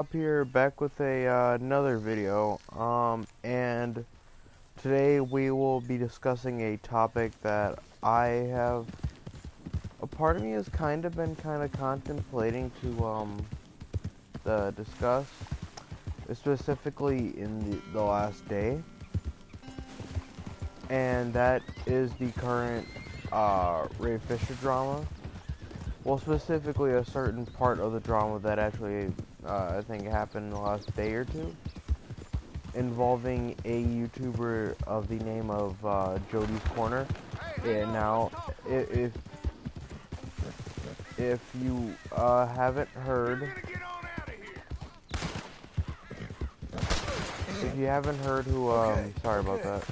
Up here back with another video and today we will be discussing a topic that I have a part of me has been contemplating to discuss, specifically in the last day, and that is the current Ray Fisher drama. Well, specifically a certain part of the drama that actually I think happened in the last day or two, involving a YouTuber of the name of Jody's Corner. And now, if you haven't heard, who sorry about that,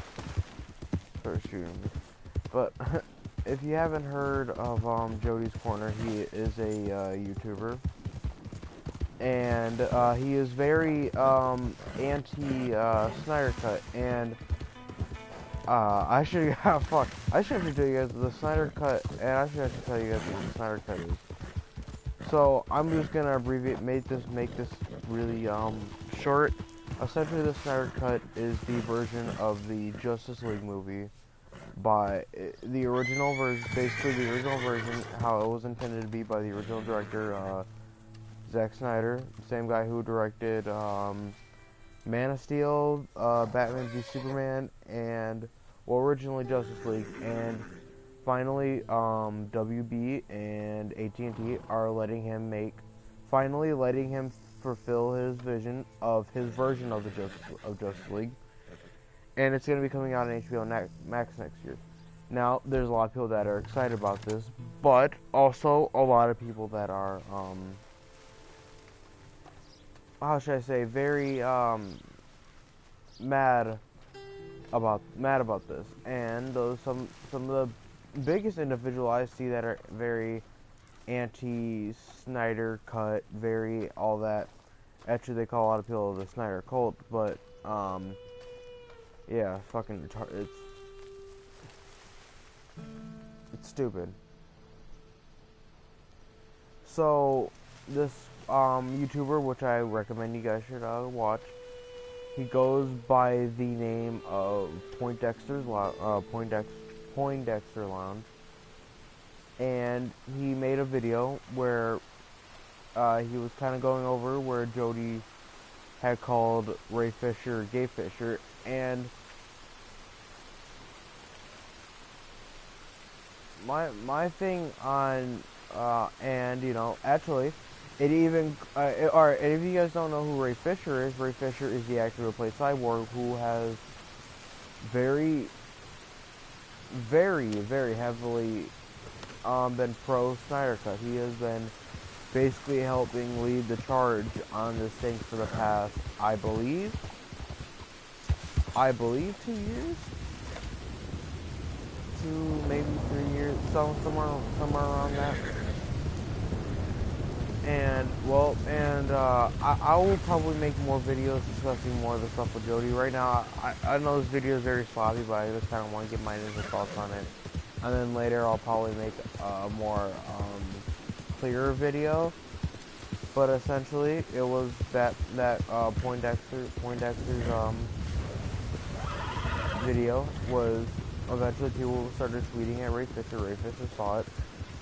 start shooting me. But if you haven't heard of Jody's Corner, he is a YouTuber. And he is very anti Snyder Cut, and I should fuck. I should actually tell you guys the Snyder Cut, and I should actually tell you guys what the Snyder Cut is. So I'm just gonna abbreviate, make this really short. Essentially, the Snyder Cut is the version of the Justice League movie by the original version, basically the original version, how it was intended to be by the original director. Zack Snyder, same guy who directed Man of Steel, Batman v Superman, and originally Justice League, and finally WB and AT&T are letting him fulfill his vision of his version of the Justice League, and it's going to be coming out on HBO Max next year. Now, there's a lot of people that are excited about this, but also a lot of people that are how should I say, very mad about this. And those some of the biggest individuals I see that are very anti Snyder Cut, very all that. Actually, they call a lot of people the Snyder cult, but yeah, fucking retarded. It's stupid. So this YouTuber, which I recommend you guys should watch, he goes by the name of Poindexter Lounge, and he made a video where he was kind of going over where Jody had called Ray Fisher Gay Fisher, and my thing on and you know, actually, it even alright, and if you guys don't know who Ray Fisher is the actor who plays Cyborg, who has very heavily been pro Snyder Cut. He has been basically helping lead the charge on this thing for the past, I believe 2 years, maybe 3 years, somewhere around that. And well, and I will probably make more videos discussing more of the stuff with Jody. Right now, I know this video is very sloppy, but I just kind of want to get my initial thoughts on it. And then later, I'll probably make a more clearer video. But essentially, it was that Poindexter's video was eventually people started tweeting at Ray Fisher. Ray Fisher saw it,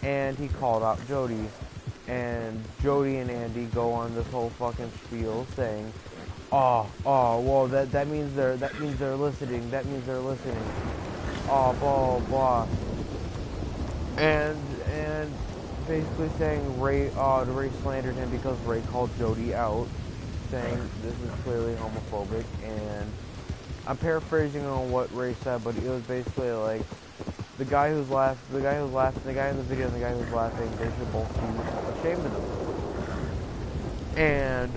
and he called out Jody. And Jody and Andy go on this whole fucking spiel saying, well, that means they're listening. Blah blah. And basically saying Ray slandered him because Ray called Jody out, saying this is clearly homophobic. And I'm paraphrasing on what Ray said, but it was basically like, the guy in the video and the guy who's laughing, they should both be ashamed of them.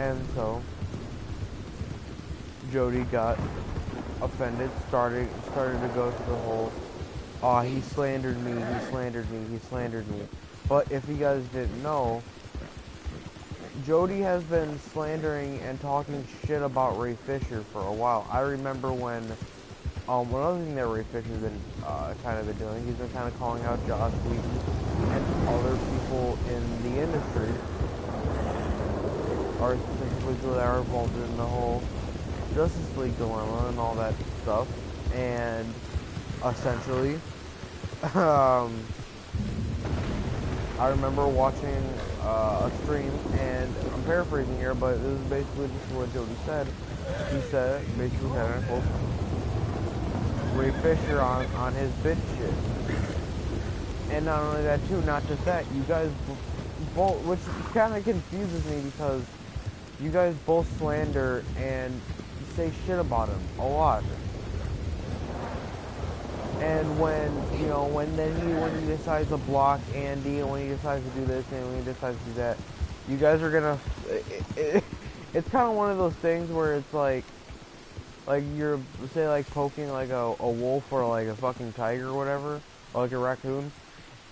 And so Jody got offended, started to go to the whole, he slandered me. But if you guys didn't know, Jody has been slandering and talking shit about Ray Fisher for a while. I remember when one other thing that Ray Fisher's been kind of been doing, he's been kind of calling out Joss Whedon and other people in the industry are specifically people that are involved in the whole Justice League dilemma and all that stuff. And essentially, um, I remember watching a stream, and I'm paraphrasing here, but this is basically just what Jody said. He said, basically said, and I quote, Ray Fisher on his bitch shit. And not only that too, not just that, you guys both, which kind of confuses me because you guys both slander and say shit about him a lot. And when, you know, when he decides to block Andy, and when he decides to do this, and when he decides to do that, you guys are gonna, it's kind of one of those things where it's like you're, say, like, poking, like, a wolf or, like, a fucking tiger or whatever, or, like, a raccoon,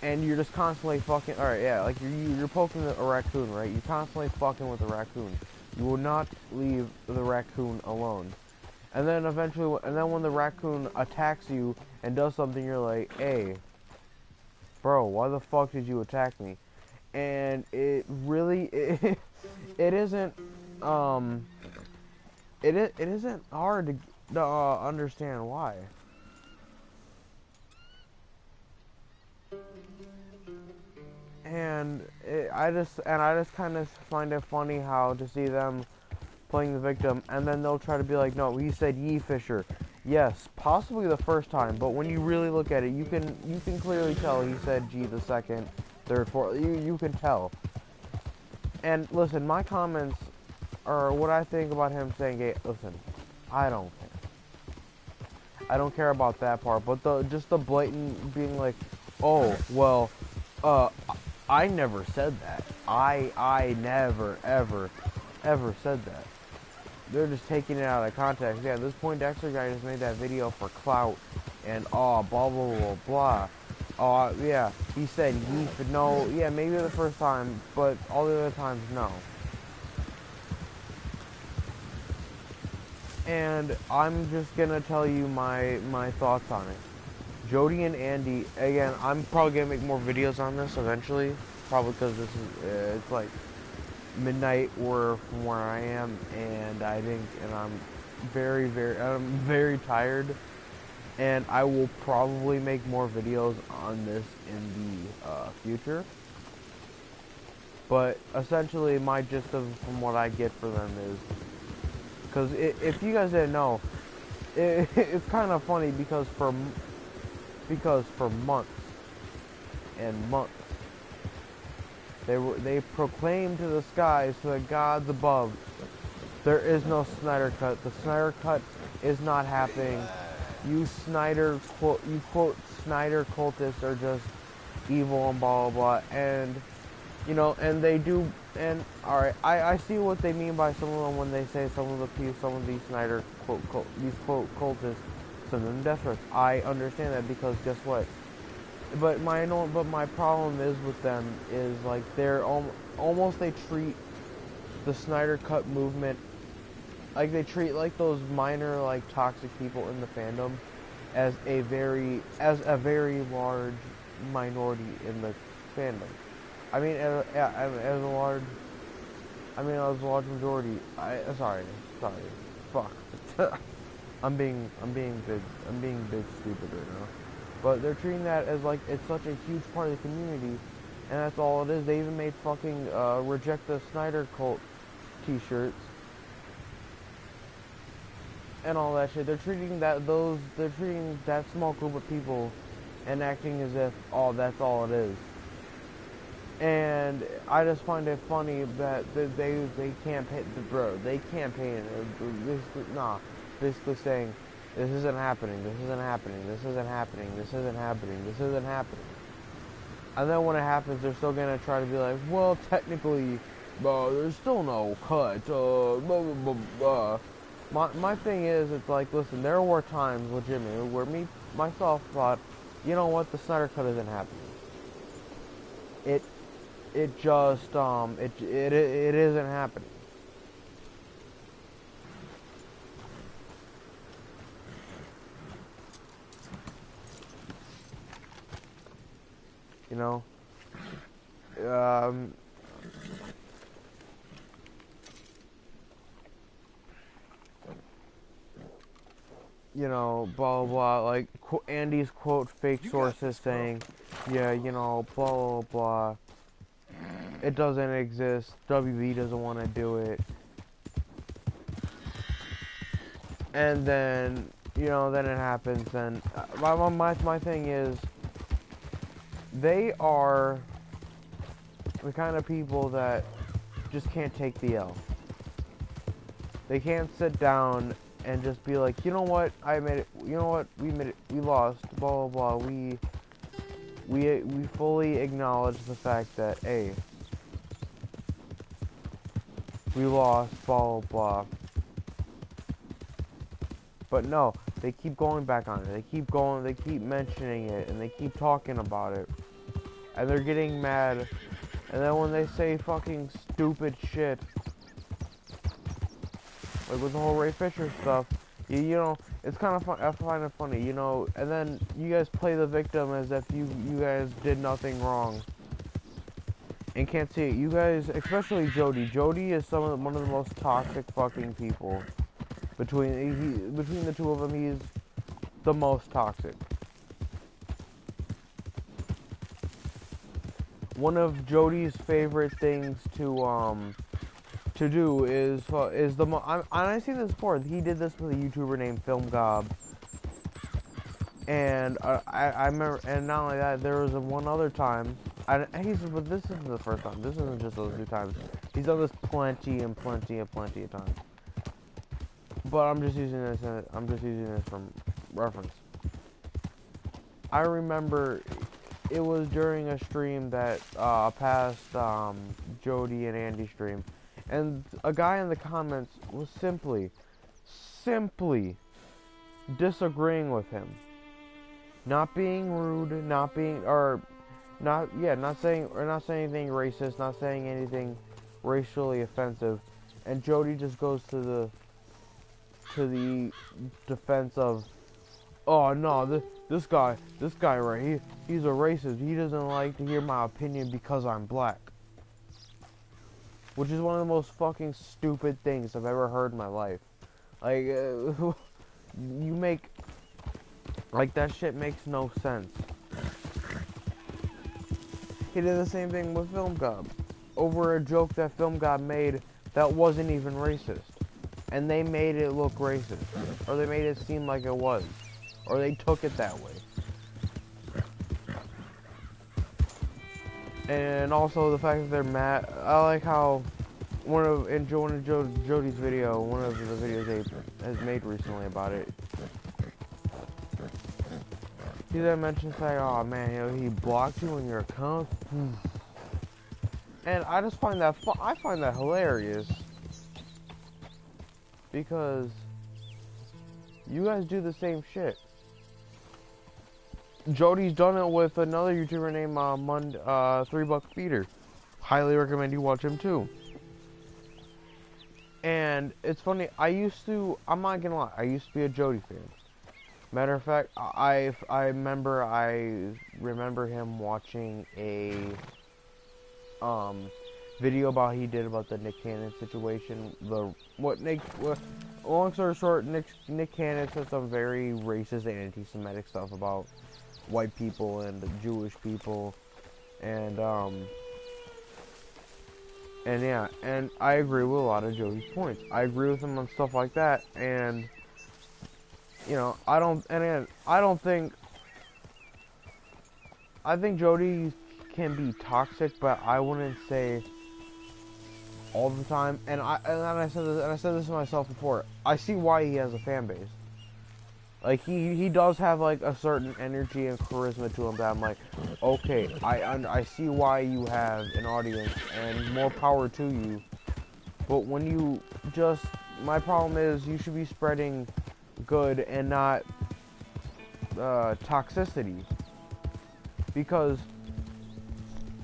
and you're just constantly fucking, alright, yeah, like, you're poking a raccoon, right? You're constantly fucking with the raccoon. You will not leave the raccoon alone. And then eventually, and then when the raccoon attacks you and does something, you're like, hey, bro, why the fuck did you attack me? And it really, it isn't, it isn't hard to understand why. And I just kind of find it funny how to see them playing the victim, and then they'll try to be like, no, he said Ye Fisher. Yes, possibly the first time, but when you really look at it, you can clearly tell he said G the second, third, fourth. You can tell. And listen, my comments are what I think about him saying gay. Listen, I don't care. I don't care about that part, but just the blatant being like, oh well, I never said that. I never ever said that. They're just taking it out of context. Yeah, this Poindexter guy just made that video for clout, and blah blah blah blah. Yeah, he said yeet, no, yeah, maybe the first time, but all the other times, no. And I'm just gonna tell you my thoughts on it. Jody and Andy, again, I'm probably gonna make more videos on this eventually, probably because this is, it's like midnight or from where I am, and I'm very tired, and I will probably make more videos on this in the future. But essentially, my gist of from what I get for them is, because if you guys didn't know, it's kind of funny because for months and months they proclaimed to the skies, to the gods above, there is no Snyder Cut. The Snyder Cut is not happening. You quote Snyder cultists are just evil and blah blah blah. And you know, and they do. And alright, I see what they mean by some of them when they say some of these Snyder these cultists send them death threats. I understand that because guess what? But my problem is with them is like they're almost they treat the Snyder Cut movement like they treat like those minor like toxic people in the fandom as a very large minority in the fandom. I mean as a large majority. Sorry, fuck. I'm being big stupid right now. But they're treating that as like it's such a huge part of the community, and that's all it is. They even made fucking reject the Snyder Cult t-shirts and all that shit. They're treating that small group of people and acting as if that's all it is. And I just find it funny that they campaign, bro. They campaign, basically saying, this isn't happening, this isn't happening, this isn't happening, this isn't happening, this isn't happening. And then when it happens, they're still gonna try to be like, well, technically, there's still no cut, blah, blah, blah, blah. My thing is, it's like, listen, there were times, legitimately, where myself thought, you know what, the Snyder Cut isn't happening. It just, it isn't happening. You know, you know, blah, blah, blah, like, Andy's quote fake sources saying, yeah, you know, blah, blah, blah, it doesn't exist, WB doesn't want to do it, and then, you know, then it happens, and my thing is, they are the kind of people that just can't take the L. They can't sit down and just be like, you know what, I admit it, you know what, we admit it, we lost, blah, blah, blah, we fully acknowledge the fact that, hey, we lost, blah, blah, blah. But no, they keep going back on it, they keep mentioning it, and they keep talking about it. And they're getting mad, and then when they say fucking stupid shit, like with the whole Ray Fisher stuff, you know, it's kind of fun. I find it funny, you know. And then you guys play the victim as if you guys did nothing wrong, and can't see it. You guys, especially Jody. Jody is one of the most toxic fucking people. Between the two of them, he's the most toxic. One of Jody's favorite things to do is I've seen this before. He did this with a YouTuber named Film Gob, and I remember, and not only that, there was one other time. But this isn't the first time. This isn't just those 2 times. He's done this plenty of times. But I'm just using this from reference. I remember it was during a stream that past Jody and Andy stream. And a guy in the comments was simply disagreeing with him. Not being rude, not saying anything racist, not saying anything racially offensive. And Jody just goes to the defense of, oh no, this guy right, he's a racist. He doesn't like to hear my opinion because I'm black. Which is one of the most fucking stupid things I've ever heard in my life. Like, that shit makes no sense. He did the same thing with Film Gob. Over a joke that Film Gob made that wasn't even racist. And they made it look racist. Or they made it seem like it was. Or they took it that way. And also the fact that they're mad. I like how in Jody's video, one of the videos they has made recently about it, he then mentions like, oh man, you know, he blocked you in your account. And I just find that hilarious, because you guys do the same shit. Jody's done it with another YouTuber named 3Buck Feeder. Highly recommend you watch him too. And it's funny, I'm not gonna lie, I used to be a Jody fan. Matter of fact, I remember him watching a video he did about the Nick Cannon situation. Long story short, Nick Cannon said some very racist and anti-Semitic stuff about white people and Jewish people, and yeah, and I agree with a lot of Jody's points. I agree with him on stuff like that, and you know, I think Jody can be toxic, but I wouldn't say all the time. And I said this to myself before. I see why he has a fan base. Like he does have like a certain energy and charisma to him that I'm like, okay, I see why you have an audience, and more power to you. But when you my problem is you should be spreading good and not toxicity. Because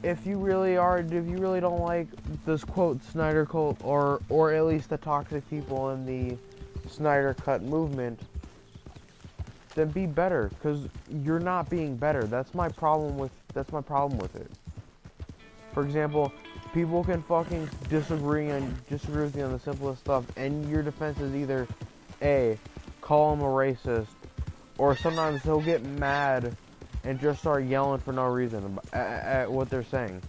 if you really don't like this quote Snyder cult, or at least the toxic people in the Snyder Cut movement, then be better, because you're not being better. That's my problem with it. For example, people can fucking disagree with you on the simplest stuff, and your defense is either A, call him a racist, or sometimes he'll get mad and just start yelling for no reason at what they're saying.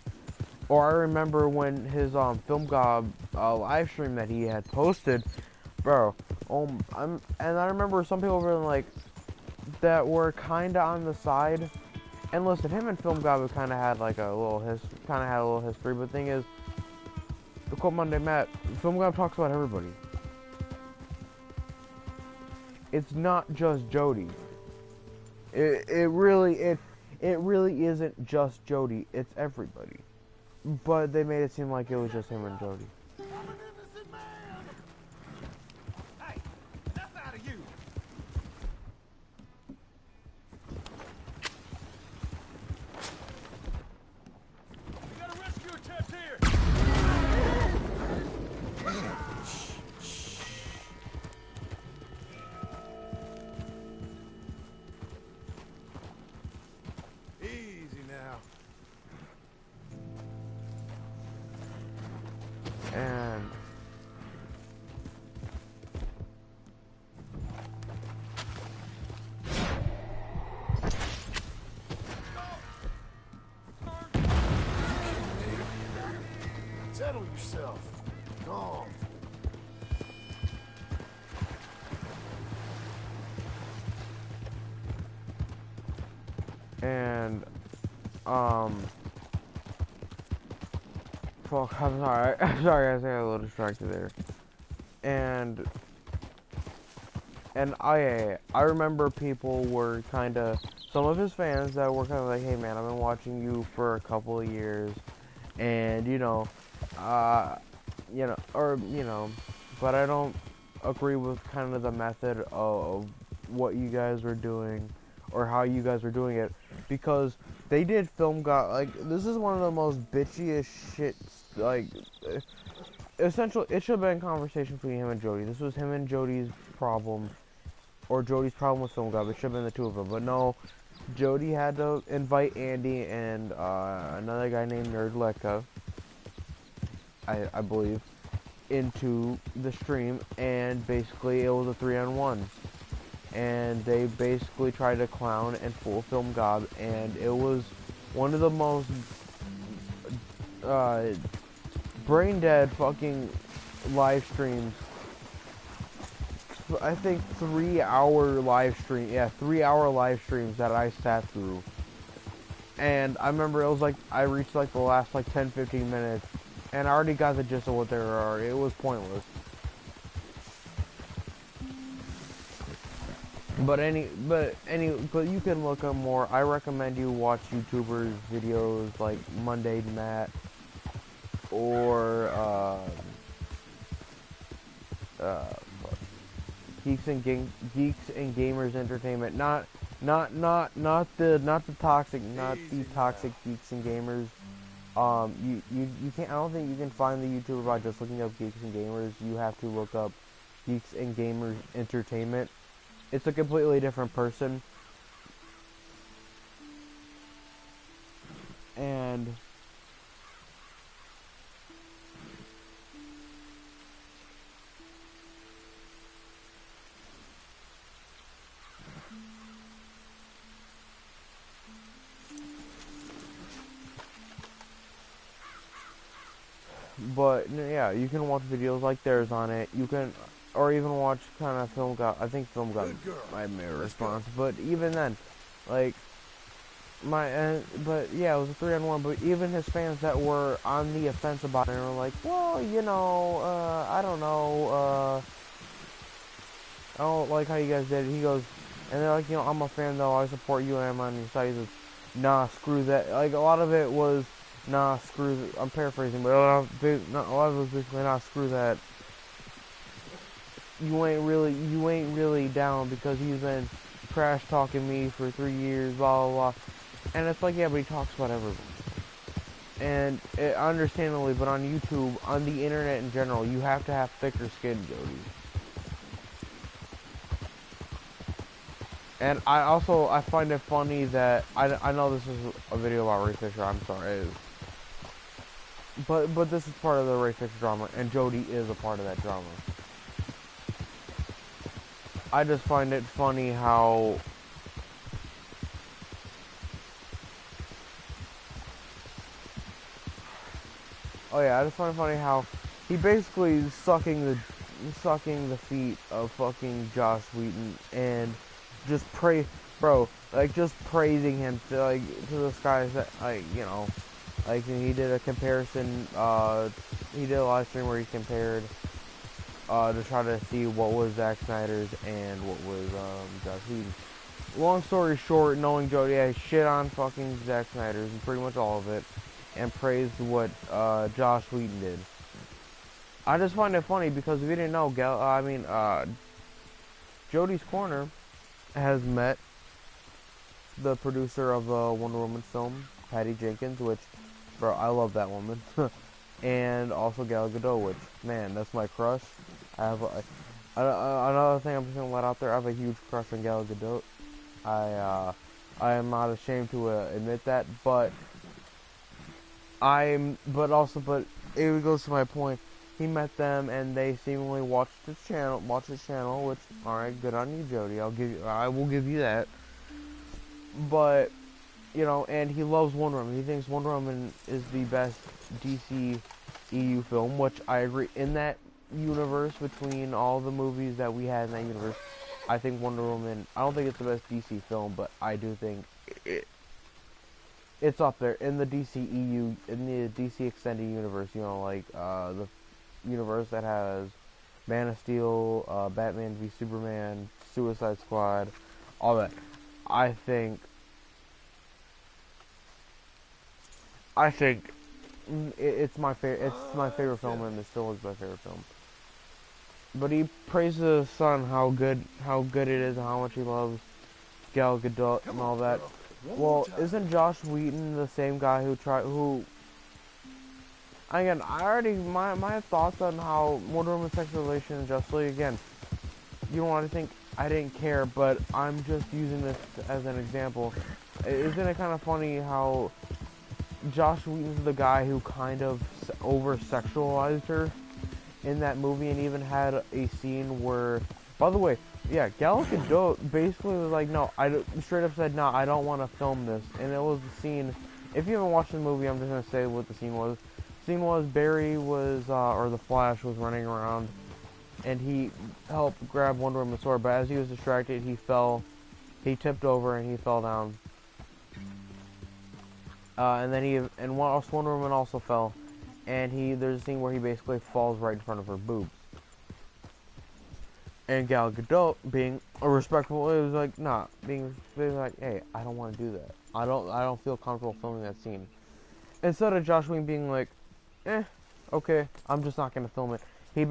Or I remember when his Film Gob live stream that he had posted, bro. And I remember some people were like that were kind of on the side. And listen, him and Film Gob kind of had like a little history. But the thing is, the quote Monday Matt, Film Gob talks about everybody. It's not just Jody. It really isn't just Jody. It's everybody. But they made it seem like it was just him and Jody. I'm an innocent man. Hey, enough out of you. We got a rescue attempt here. Easy now. And Settle yourself. Calm. and fuck, I'm sorry. I'm sorry, guys, I got a little distracted there. And I remember people were kind of, some of his fans that were kind of like, hey man, I've been watching you for a couple of years, and but I don't agree with kind of the method of what you guys were doing or how you guys were doing it, because they did Film Gob, like, this is one of the most bitchiest shit, like, essentially, it should have been a conversation between him and Jody. This was him and Jody's problem, or Jody's problem with Film Gob. It should have been the two of them, but no, Jody had to invite Andy and another guy named Nerdlecka, I believe, into the stream, and basically it was a 3-on-1. And they basically tried to clown and fool Film Gob, and it was one of the most brain dead fucking live streams. I think 3-hour live stream, yeah, 3-hour live streams that I sat through. And I remember it was like, I reached like the last like 10-15 minutes, and I already got the gist of what they were. It was pointless. But you can look up more. I recommend you watch YouTubers videos like Monday Matt or Geeks and Gamers Entertainment. Not the toxic Geeks and Gamers. You can't. I don't think you can find the YouTuber by just looking up Geeks and Gamers. You have to look up Geeks and Gamers Entertainment. It's a completely different person. And but yeah, you can watch videos like theirs on it. You can, or even watch kind of Film Gob. I think Film Gob might make a response, but even then, like but yeah, it was a 3-on-1. But even his fans that were on the offense about it were like, well, I don't know, I don't like how you guys did it. He goes, and they're like, I'm a fan though. I support you and I'm on your side. He says, nah, screw that. Like a lot of it was, nah, screw. I'm paraphrasing, but a lot of it was basically, nah, screw that. You ain't really down because he's been trash talking me for 3 years, blah blah blah. And it's like, yeah, but he talks about everyone. And understandably, but on YouTube, on the internet in general, you have to have thicker skin, Jody. And I find it funny that I know this is a video about Ray Fisher. I'm sorry, but this is part of the Ray Fisher drama, and Jody is a part of that drama. I just find it funny how oh yeah, I just find it funny how he basically is sucking the feet of fucking Josh Wheaton and just bro, like just praising him to to the skies that like he did a comparison he did a live stream where he compared to try to see what was Zack Snyder's and what was Josh Whedon's. Long story short, knowing Jody, I shit on fucking Zack Snyder's and pretty much all of it, and praised what Josh Whedon did. I just find it funny because if you didn't know, Jody's Corner has met the producer of the Wonder Woman film, Patty Jenkins, which, bro, I love that woman, and also Gal Gadot, which, man, that's my crush. Another thing I'm just gonna let out there. I have a huge crush on Gal Gadot. I am not ashamed to admit that, but but it goes to my point. He met them and they seemingly watched his channel, which, alright, good on you, Jody. I will give you that. But, and he loves Wonder Woman. He thinks Wonder Woman is the best DC EU film, which I agree. In that universe, between all the movies that we had in that universe, I think Wonder Woman, I don't think it's the best DC film, but I do think it's up there in the DC EU, in the DC extended universe, the universe that has Man of Steel, Batman v Superman, Suicide Squad, all that. I think it's my favorite. It's my favorite film, and it still is my favorite film. But he praises his son how good it is, and how much he loves Gal Gadot and all that. Well, isn't Josh Whedon the same guy who? Again, my thoughts on how Wonder Woman's sexual relation and Justice League, again, you don't want to think I didn't care, but I'm just using this as an example. Isn't it kind of funny how Josh Whedon's the guy who kind of over-sexualized her in that movie, and even had a scene where, by the way, yeah, Gal Gadot basically was like, no, straight up said, no, I don't want to film this, and it was the scene. If you haven't watched the movie, I'm just gonna say what the scene was. The scene was Barry was, or the Flash was running around, and he helped grab Wonder Woman's sword, but as he was distracted, he tipped over and he fell down. And then Wonder Woman also fell, and there's a scene where he basically falls right in front of her boobs. And Gal Gadot, being a respectful, it was like, nah, being like, hey, I don't want to do that. I don't feel comfortable filming that scene. Instead of Josh Whedon being like, okay, I'm just not gonna film it. He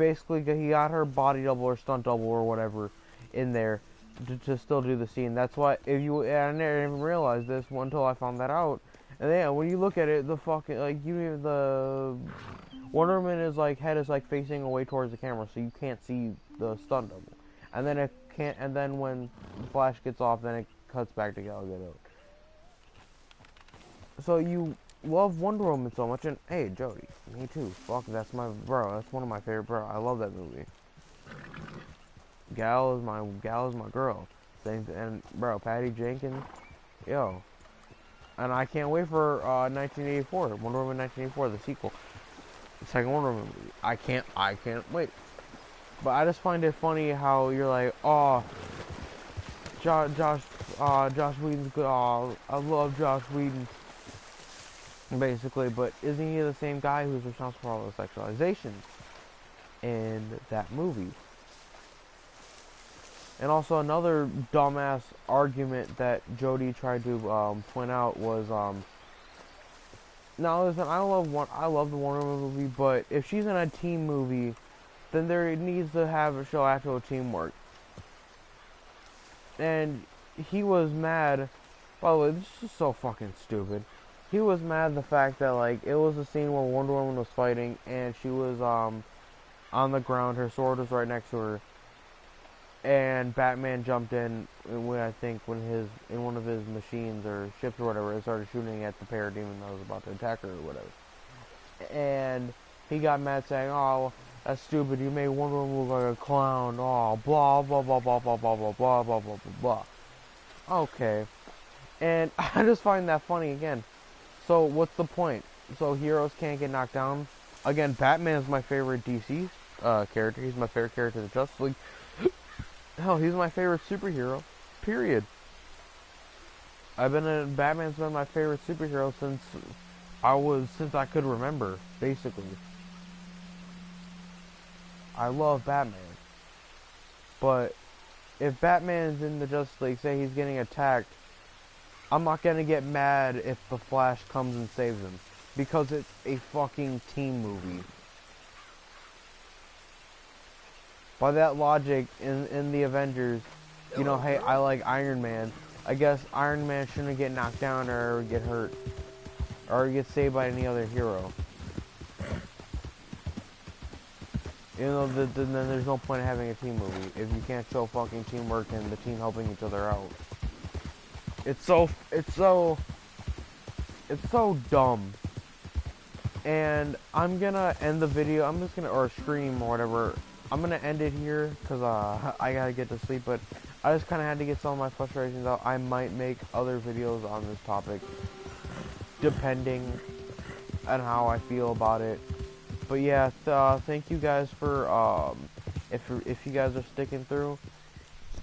got her body double or stunt double or whatever in there to still do the scene. That's why I never even realized this until I found that out. And then when you look at it, the fucking the Wonder Woman's head is facing away towards the camera, so you can't see the stunt double. And then and then when Flash gets off, then it cuts back to Gal Gadot. So you love Wonder Woman so much, and hey, Jody, me too. Fuck, that's my bro. That's one of my favorite bro. I love that movie. Gal is my girl. And bro, Patty Jenkins, yo. And I can't wait for 1984, Wonder Woman 1984, the sequel, the second Wonder Woman movie. I can't wait. But I just find it funny how you're like, oh, Josh Whedon's good. Oh, I love Josh Whedon, basically. But isn't he the same guy who's responsible for all the sexualization in that movie? And also another dumbass argument that Jody tried to point out was, now listen, I love the Wonder Woman movie, but if she's in a team movie, then there needs to show actual teamwork. And he was mad. By the way, this is so fucking stupid. He was mad at the fact that it was a scene where Wonder Woman was fighting and she was on the ground, her sword was right next to her. And Batman jumped in when in one of his machines or ships or whatever, and started shooting at the parademon that was about to attack her or whatever. And he got mad saying, "Oh, That's stupid. You made Wonder Woman look like a clown. Oh, blah, blah, blah, blah, blah, blah, blah, blah, blah, blah, blah, blah. Okay. And I just find that funny again. So, what's the point? So, heroes can't get knocked down? Again, Batman's my favorite DC character. He's my favorite character in the Justice League. Hell, he's my favorite superhero. Period. Batman's been my favorite superhero since I could remember, basically. I love Batman. But if Batman's in the Justice League, say he's getting attacked, I'm not gonna get mad if the Flash comes and saves him. Because it's a fucking team movie. By that logic, in the Avengers, you know, hey, I like Iron Man. I guess Iron Man shouldn't get knocked down or get hurt. Or get saved by any other hero. You know, then there's no point in having a team movie if you can't show fucking teamwork and the team helping each other out. It's so dumb. And I'm gonna end the video. I'm just gonna, or stream or whatever. I'm gonna end it here because I gotta get to sleep. But I just kind of had to get some of my frustrations out. I might make other videos on this topic, depending on how I feel about it. But yeah, thank you guys for if you guys are sticking through.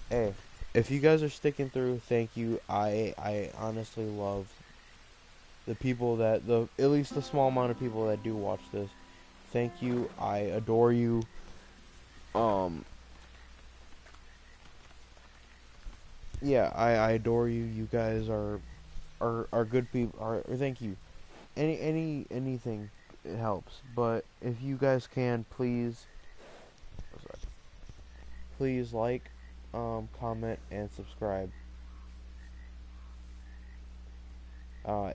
Hey, if you guys are sticking through, thank you. I honestly love the people that at least the small amount of people that do watch this. Thank you. I adore you. Yeah, I adore you. You guys are good people. Thank you. Anything it helps. But if you guys can, please like, comment, and subscribe.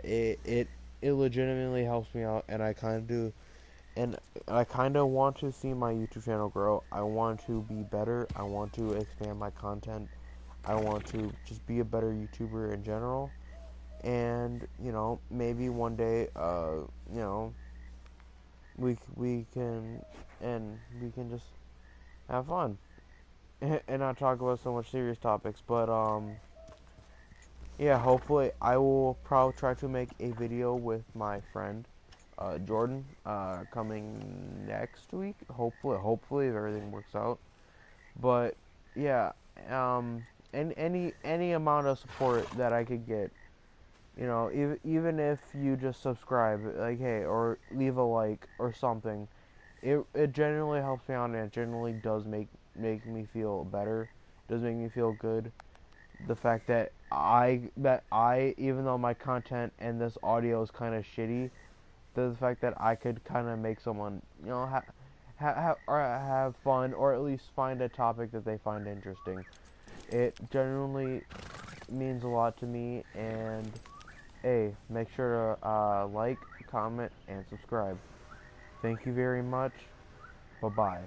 It legitimately helps me out, and I kind of do, and I kind of want to see my YouTube channel grow. I want to be better. I want to expand my content. I want to just be a better YouTuber in general, and you know, maybe one day, you know, we can just have fun and not talk about so much serious topics. But yeah, hopefully I will probably try to make a video with my friend Jordan coming next week. Hopefully if everything works out. But yeah, and any amount of support that I could get, you know, even if you just subscribe, like, hey, or leave a like or something, it genuinely helps me out, and it genuinely does make me feel better. Does make me feel good. The fact that even though my content and this audio is kind of shitty, the fact that I could kind of make someone, you know, have fun, or at least find a topic that they find interesting. It genuinely means a lot to me. And hey, make sure to like, comment, and subscribe. Thank you very much. Bye bye.